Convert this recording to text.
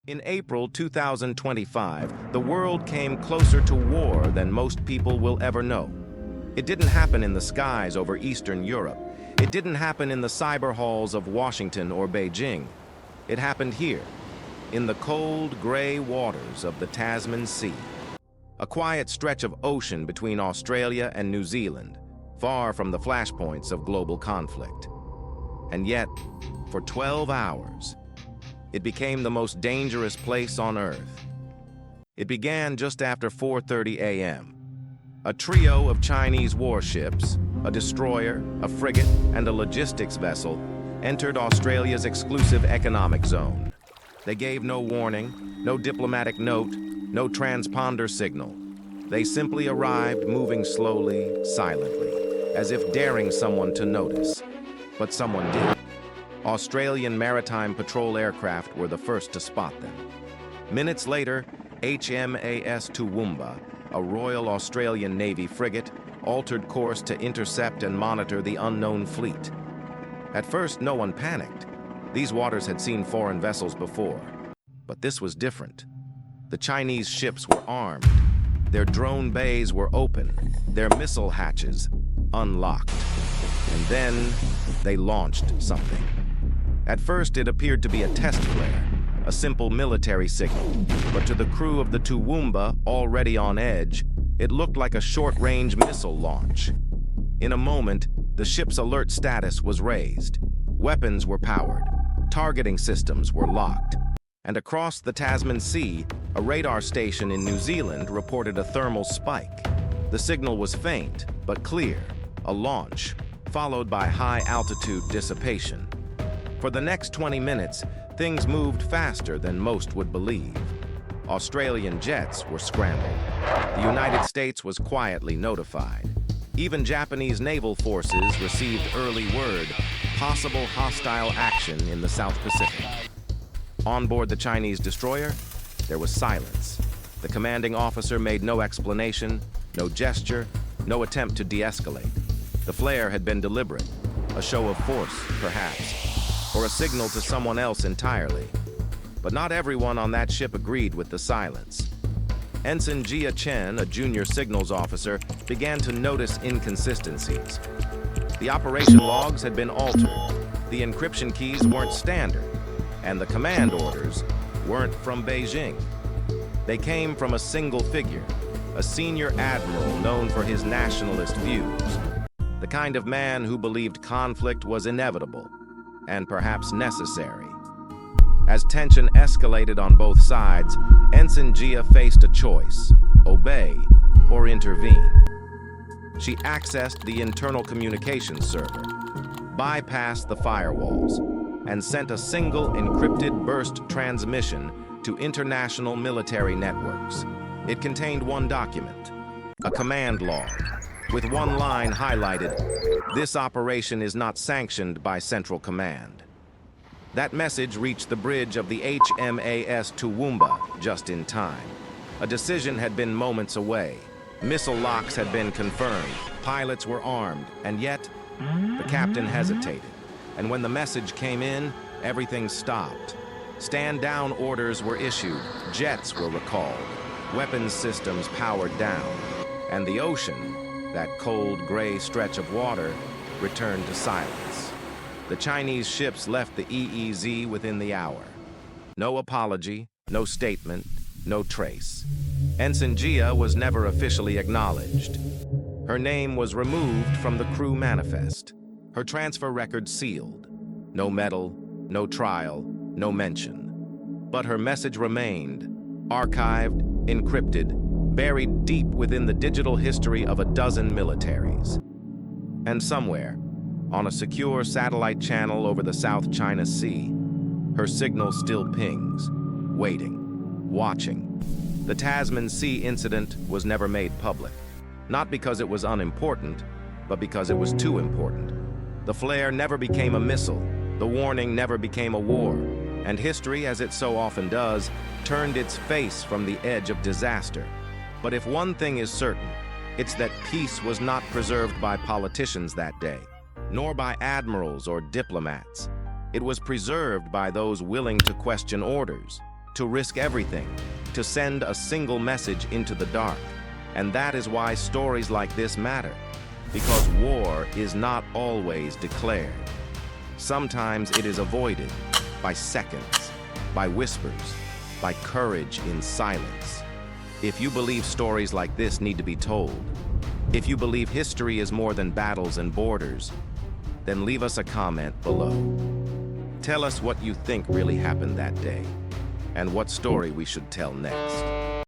In April 2025, the world came closer to war than most people will ever know. It didn't happen in the skies over Eastern Europe. It didn't happen in the cyber halls of Washington or Beijing. It happened here, in the cold, gray waters of the Tasman Sea. A quiet stretch of ocean between Australia and New Zealand, far from the flashpoints of global conflict. And yet, for 12 hours, it became the most dangerous place on Earth. It began just after 4:30 a.m. A trio of Chinese warships, a destroyer, a frigate, and a logistics vessel, entered Australia's exclusive economic zone. They gave no warning, no diplomatic note, no transponder signal. They simply arrived, moving slowly, silently, as if daring someone to notice. But someone did. Australian Maritime Patrol aircraft were the first to spot them. Minutes later, HMAS Toowoomba, a Royal Australian Navy frigate, altered course to intercept and monitor the unknown fleet. At first, no one panicked. These waters had seen foreign vessels before. But this was different. The Chinese ships were armed. Their drone bays were open, their missile hatches unlocked. And then they launched something. At first, it appeared to be a test flare, a simple military signal. But to the crew of the Toowoomba, already on edge, it looked like a short-range missile launch. In a moment, the ship's alert status was raised. Weapons were powered. Targeting systems were locked. And across the Tasman Sea, a radar station in New Zealand reported a thermal spike. The signal was faint, but clear, a launch, followed by high-altitude dissipation. For the next 20 minutes, things moved faster than most would believe. Australian jets were scrambled. The United States was quietly notified. Even Japanese naval forces received early word, possible hostile action in the South Pacific. On board the Chinese destroyer, there was silence. The commanding officer made no explanation, no gesture, no attempt to de-escalate. The flare had been deliberate, a show of force, perhaps, or a signal to someone else entirely. But not everyone on that ship agreed with the silence. Ensign Jia Chen, a junior signals officer, began to notice inconsistencies. The operation logs had been altered, the encryption keys weren't standard, and the command orders weren't from Beijing. They came from a single figure, a senior admiral known for his nationalist views, the kind of man who believed conflict was inevitable and perhaps necessary. As tension escalated on both sides, Ensign Jia faced a choice: obey or intervene. She accessed the internal communications server, bypassed the firewalls, and sent a single encrypted burst transmission to international military networks. It contained one document, a command log, with one line highlighted: "This operation is not sanctioned by Central Command." That message reached the bridge of the HMAS Toowoomba just in time. A decision had been moments away. Missile locks had been confirmed. Pilots were armed, and yet the captain hesitated. And when the message came in, everything stopped. Stand down orders were issued, jets were recalled, weapons systems powered down, and the ocean, that cold gray stretch of water, returned to silence. The Chinese ships left the EEZ within the hour. No apology, no statement, no trace. Ensign Jia was never officially acknowledged. Her name was removed from the crew manifest. Her transfer record sealed. No medal, no trial, no mention. But her message remained, archived, encrypted, buried deep within the digital history of a dozen militaries. And somewhere, on a secure satellite channel over the South China Sea, her signal still pings, waiting, watching. The Tasman Sea Incident was never made public, not because it was unimportant, but because it was too important. The flare never became a missile, the warning never became a war, and history, as it so often does, turned its face from the edge of disaster. But if one thing is certain, it's that peace was not preserved by politicians that day, nor by admirals or diplomats. It was preserved by those willing to question orders, to risk everything, to send a single message into the dark. And that is why stories like this matter, because war is not always declared. Sometimes it is avoided by seconds, by whispers, by courage in silence. If you believe stories like this need to be told, if you believe history is more than battles and borders, then leave us a comment below. Tell us what you think really happened that day, and what story we should tell next.